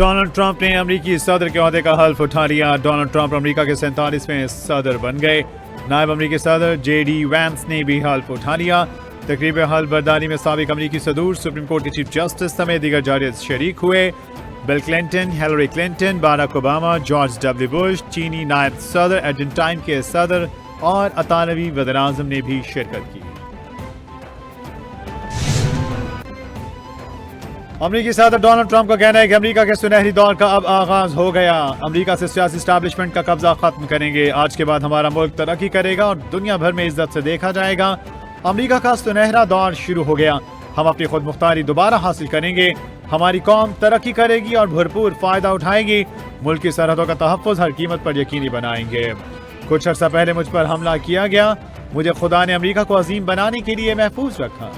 Donald Trump ने अमेरिकी सदर के ओहदे का हल्फ उठा लिया। डोनाल्ड ट्रंप अमेरिका के 47वें सदर बन गए। नायब अमेरिकी सदर JD वैंस ने भी हल्फ उठा लिया। तकरीब हल्फ बर्दारी में साबिक अमेरिकी सदूर, सुप्रीम कोर्ट के चीफ जस्टिस समेत दीगर जजेस शरीक हुए। Bill Clinton, Hillary Clinton, Barack Obama, George W. Bush, चीनी नायब सदर, अर्जेंटाइन के सदर और अतालवी वज़ीर-ए-आज़म ने भी शिरकत की। अमेरिकी सदर डोनाल्ड ट्रंप का कहना है कि अमेरिका के सुनहरी दौर का अब आगाज हो गया। अमेरिका से सियासी एस्टैब्लिशमेंट का कब्जा खत्म करेंगे। आज के बाद हमारा मुल्क तरक्की करेगा और दुनिया भर में इज्जत से देखा जाएगा। अमेरिका का सुनहरा दौर शुरू हो गया। हम अपनी खुद मुख्तारी दोबारा हासिल करेंगे। हमारी कौम तरक्की करेगी और भरपूर फायदा उठाएगी। मुल्क की सरहदों का तहफ़्फ़ुज़ हर कीमत पर यकीनी बनाएंगे। कुछ अर्सा पहले मुझ पर हमला किया गया। मुझे खुदा ने अमेरिका को अजीम बनाने के लिए महफूज रखा।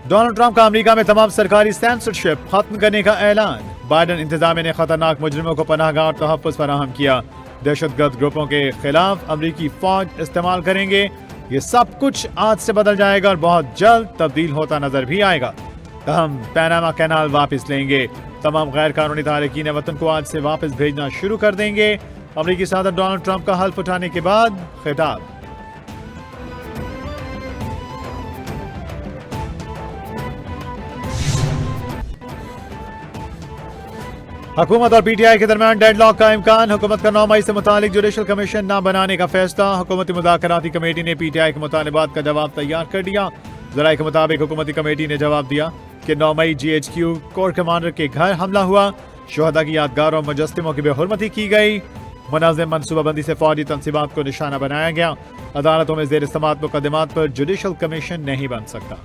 डोनाल्ड ट्रंप का अमेरिका में तमाम सरकारी सेंसरशिप खत्म करने का ऐलान। बाइडेन इंतजामिया ने खतरनाक मुजरिमों को पनाहगाह और तहफ़्फ़ुज़ फराहम किया। दहशतगर्द ग्रुपों के खिलाफ अमेरिकी फौज इस्तेमाल करेंगे। ये सब कुछ आज से बदल जाएगा और बहुत जल्द तब्दील होता नजर भी आएगा। हम पैनामा कैनाल वापस लेंगे। तमाम गैर कानूनी तारकीन वतन को आज से वापस भेजना शुरू कर देंगे। अमेरिकी सदर डोनाल्ड ट्रंप का हल्फ उठाने के बाद खिताब। हुकूमत और PTI के दरमियान डेडलॉक का इम्कान। हुकूमत का 9 मई से मुतालिक जुडिशल कमीशन न बनाने का फैसला। हुकूमती मुज़ाकराती कमेटी ने PTI के मुतालबात का जवाब तैयार कर दिया। ज़राए के मुताबिक हुकूमती कमेटी ने जवाब दिया कि 9 मई GHQ कोर कमांडर के घर हमला हुआ। शोहदा की यादगारों और मुजस्सिमों की बेहुरमती की गई। मुनाज़िम मनसूबाबंदी से फौजी तंसीबात को निशाना बनाया गया। अदालतों में ज़ेर समाअत मुकदमात पर जुडिशल कमीशन नहीं बन सकता।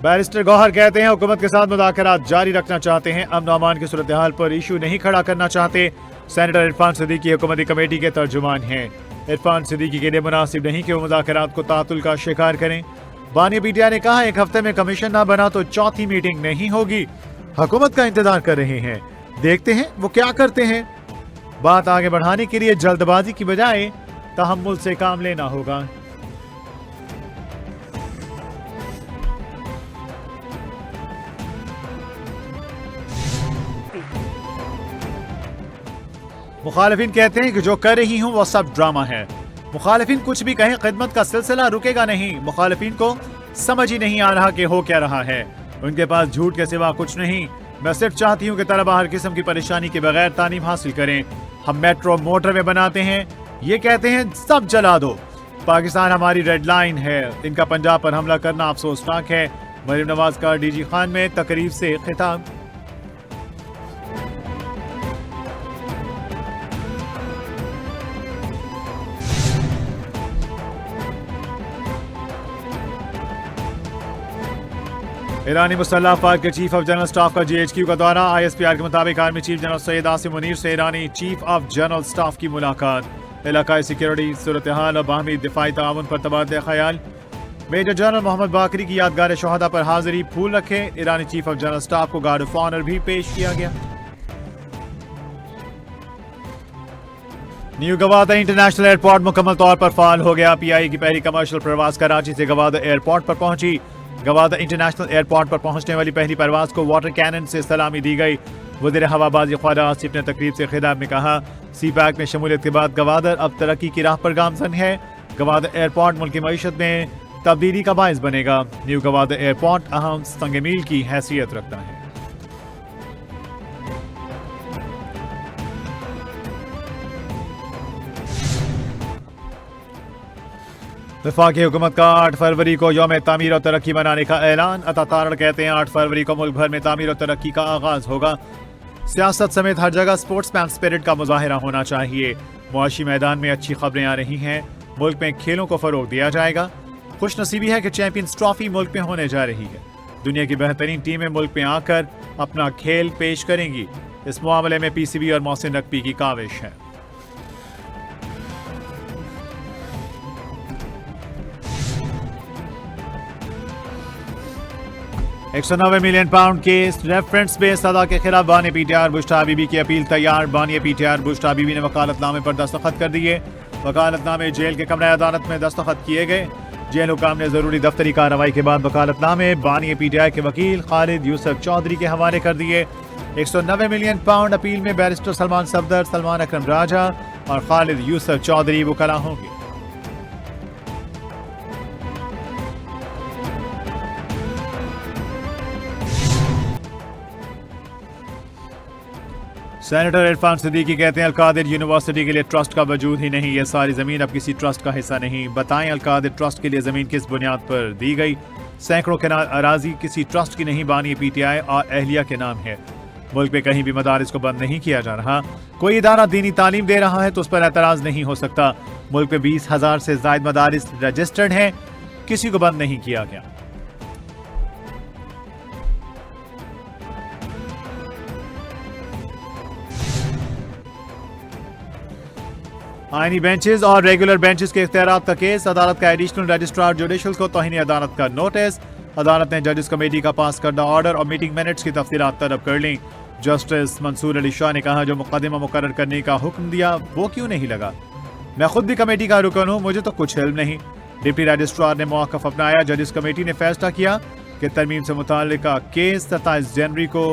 बैरिस्टर गौहर कहते हैं हुकूमत के साथ मुज़ाकरात जारी रखना चाहते हैं। अमन अमान की सूरत हाल पर इशू नहीं खड़ा करना चाहते। सेनेटर इरफान सिद्दीकी हुकूमती कमेटी के तर्जुमान हैं। इरफान सिद्दीकी के लिए मुनासिब नहीं कि वो मुज़ाकरात को तातुल का शिकार करें। बानी PTI ने कहा एक हफ्ते में कमीशन ना बना तो चौथी मीटिंग नहीं होगी। हुकूमत का इंतजार कर रहे हैं, देखते हैं वो क्या करते हैं। बात आगे बढ़ाने के लिए जल्दबाजी की बजाय तहम्मुल से काम लेना होगा। मुखालिफिन कहते हैं कि जो कर रही हूं वो सब ड्रामा है। मुखालिफिन कुछ भी कहें, खिदमत का सिलसिला रुकेगा नहीं। मुखालिफिन को समझ ही नहीं आ रहा कि हो क्या रहा है। उनके पास झूठ के सिवा कुछ नहीं। मैं सिर्फ चाहती हूं कि तलबा हर किस्म की परेशानी के बगैर तालीम हासिल करें। हम मेट्रो मोटरवे बनाते हैं, ये कहते हैं सब जला दो। पाकिस्तान हमारी रेड लाइन है। इनका पंजाब पर हमला करना अफसोसनाक है। मरीम नवाज का DG खान में तकरीब से खिताब। ईरानी मुसल्लह अफवाज के चीफ ऑफ जनरल स्टाफ का GHQ का दौरा। ISPR के मुताबिक army chief general Syed Asim Munir से ईरानी चीफ ऑफ जनरल स्टाफ की मुलाकात। इलाकाई सिक्योरिटी सूरत हाल और बाहमी दिफाई ताउन पर तबादला ख्याल। मेजर जनरल मोहम्मद बाकरी की यादगार शहादा पर हाजिरी, फूल रखे। ईरानी चीफ ऑफ जनरल स्टाफ को गार्ड ऑफ ऑनर भी पेश किया गया। न्यू गवादर इंटरनेशनल एयरपोर्ट मुकम्मल तौर पर फाल हो गया। PI की पहली कमर्शियल प्रवास कराची से गवादर एयरपोर्ट पर पहुंची। गवादर इंटरनेशनल एयरपोर्ट पर पहुंचने वाली पहली परवाज को वाटर कैनन से सलामी दी गई। वज़ीर हवाबाजी ख्वाजा आसिफ ने तकरीब से खिताब में कहा CPAC में शमूलियत के बाद गवादर अब तरक्की की राह पर गामजन है। गवादर एयरपोर्ट मुल्क की मईशत में तब्दीली का बायस बनेगा। न्यू गवादर एयरपोर्ट अहम संग मील की हैसियत रखता है। वफाकी हुकूमत का 8 फरवरी को यौम तामीर और तरक्की मनाने का ऐलान। अता तारण कहते हैं 8 फरवरी को मुल्क भर में तामीर और तरक्की का आगाज होगा। सियासत समेत हर जगह स्पोर्ट्समैन स्पिरिट का मुजाहिरा होना चाहिए। मुआशी मैदान में अच्छी खबरें आ रही हैं। मुल्क में खेलों को फरोग दिया जाएगा। खुशनसीबी है कि चैंपियंस ट्रॉफी मुल्क में होने जा रही है। दुनिया की बेहतरीन टीमें मुल्क में आकर अपना खेल पेश करेंगी। इस मामले में PCB और मोहसिन नकवी की काविश है। 190 मिलियन पाउंड केस रेफरेंस में सजा के खिलाफ बानी पीटीआर बुश्ता बीबी की अपील तैयार। बानी पीटीआर बुश्ता बीबी ने वकालतनामे पर दस्तखत कर दिए। वकालतनामे जेल के कमरा अदालत में दस्तखत किए गए। जेल हुकाम ने जरूरी दफ्तरी कार्रवाई के बाद वकालतनामे बानी पीटीआई के वकील खालिद यूसुफ चौधरी के हवाले कर दिए। 190 मिलियन पाउंड अपील में बैरिस्टर सलमान सफदर, सलमान अकरम राजा और खालिद यूसुफ चौधरी वकला होंगे। सेनेटर इरफान सिद्दीकी कहते हैं अलकादिर यूनिवर्सिटी के लिए ट्रस्ट का वजूद ही नहीं। यह सारी जमीन अब किसी ट्रस्ट का हिस्सा नहीं। बताएं अलकादिर ट्रस्ट के लिए जमीन किस बुनियाद पर दी गई। सैकड़ों केनाल अराजी किसी ट्रस्ट की नहीं, बानी पीटीआई और अहलिया के नाम है। मुल्क में कहीं भी मदारिस को बंद नहीं किया जा रहा। कोई इदारा दीनी तालीम दे रहा है तो उस पर एतराज नहीं हो सकता। मुल्क में 20,000 से ज्यादा मदारिस रजिस्टर्ड हैं, किसी को बंद नहीं किया गया। आईनी बेंचेस और रेगुलर बेंचेस के इख्तियारात का केस। अदालत का एडिशनल रजिस्ट्रार जुडिशल को तौहीन अदालत का नोटिस। अदालत ने जजेस कमेटी का पास करदा ऑर्डर और मीटिंग मिनट्स की तफसीलात तलब कर ली। जस्टिस मंसूर अली शाह ने कहा जो मुकदमा मुकर्रर करने का हुक्म दिया वो क्यों नहीं लगा। मैं खुद भी कमेटी का रुकन हूँ, मुझे तो कुछ इल्म नहीं। डिप्टी रजिस्ट्रार ने मौक़िफ़ अपनाया। जजेस कमेटी ने फैसला किया कि तरमीम से मुताल्लिका केस 27 जनवरी को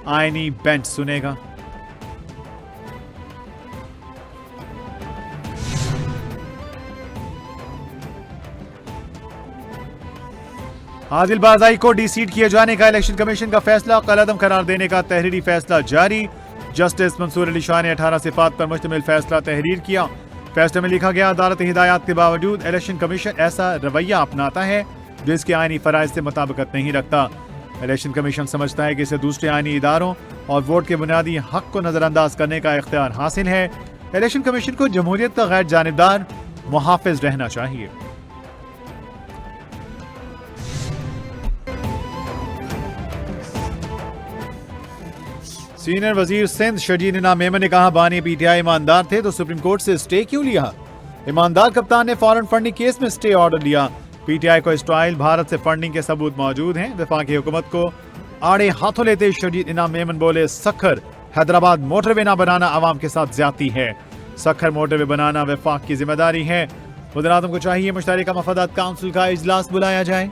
आईनी बेंच सुनेगा। आदिलबाज़ाई को डीसीट किए जाने का इलेक्शन कमीशन का फैसला कलअदम करार देने का तहरीरी फैसला जारी। जस्टिस मंसूर अली शाह ने 18 सिफात पर मुश्तमिल फैसला तहरीर किया। फैसले में लिखा गया अदालत हिदायत के बावजूद इलेक्शन कमीशन ऐसा रवैया अपनाता है जो इसके आईनी फराइज से मुताबिकत नहीं रखता। इलेक्शन कमीशन समझता है कि इसे दूसरे आईनी इदारों और वोट के बुनियादी हक को नजरअंदाज करने का इख्तियार हासिल है। इलेक्शन कमीशन को जमहूरियत का गैर जानिबदार मुहाफिज रहना चाहिए। सीनियर वजीर सिंध शजीर इनाम मेमन ने कहा बानी पीटीआई ईमानदार थे तो सुप्रीम कोर्ट से स्टे क्यों लिया। ईमानदार कप्तान ने फॉरेन फंडिंग केस में स्टे ऑर्डर लिया। पीटीआई को इस्राइल भारत से फंडिंग के सबूत मौजूद हैं। वफाकी हुकूमत को आड़े हाथों लेते शजीर इनाम मेमन बोले सखर हैदराबाद मोटरवे ना बनाना आवाम के साथ ज्यादती है। सखर मोटरवे बनाना वफाक की जिम्मेदारी है। वज़ीर-ए-आज़म को चाहिए मुश्तरका मफादात काउंसिल का इजलास बुलाया जाए।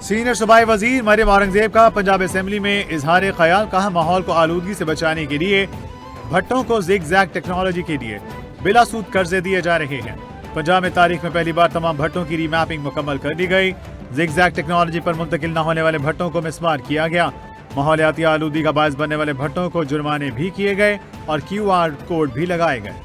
सीनियर सूबाई वजीर मरियम औरंगजेब का पंजाब असेंबली में इजहार ख्याल। कहा माहौल को आलूदगी से बचाने के लिए भट्टों को जिग-जैग टेक्नोलॉजी के लिए बिला सूद कर्जे दिए जा रहे हैं। पंजाब में तारीख में पहली बार तमाम भट्टों की रीमैपिंग मुकम्मल कर दी गई। जिग-जैग टेक्नोलॉजी पर मुंतकिल न होने वाले भट्टों को मिसमार किया गया। माहौलियाती आलूदगी का बायस बनने वाले भट्टों को जुर्माने भी किए गए और QR कोड भी लगाए गए।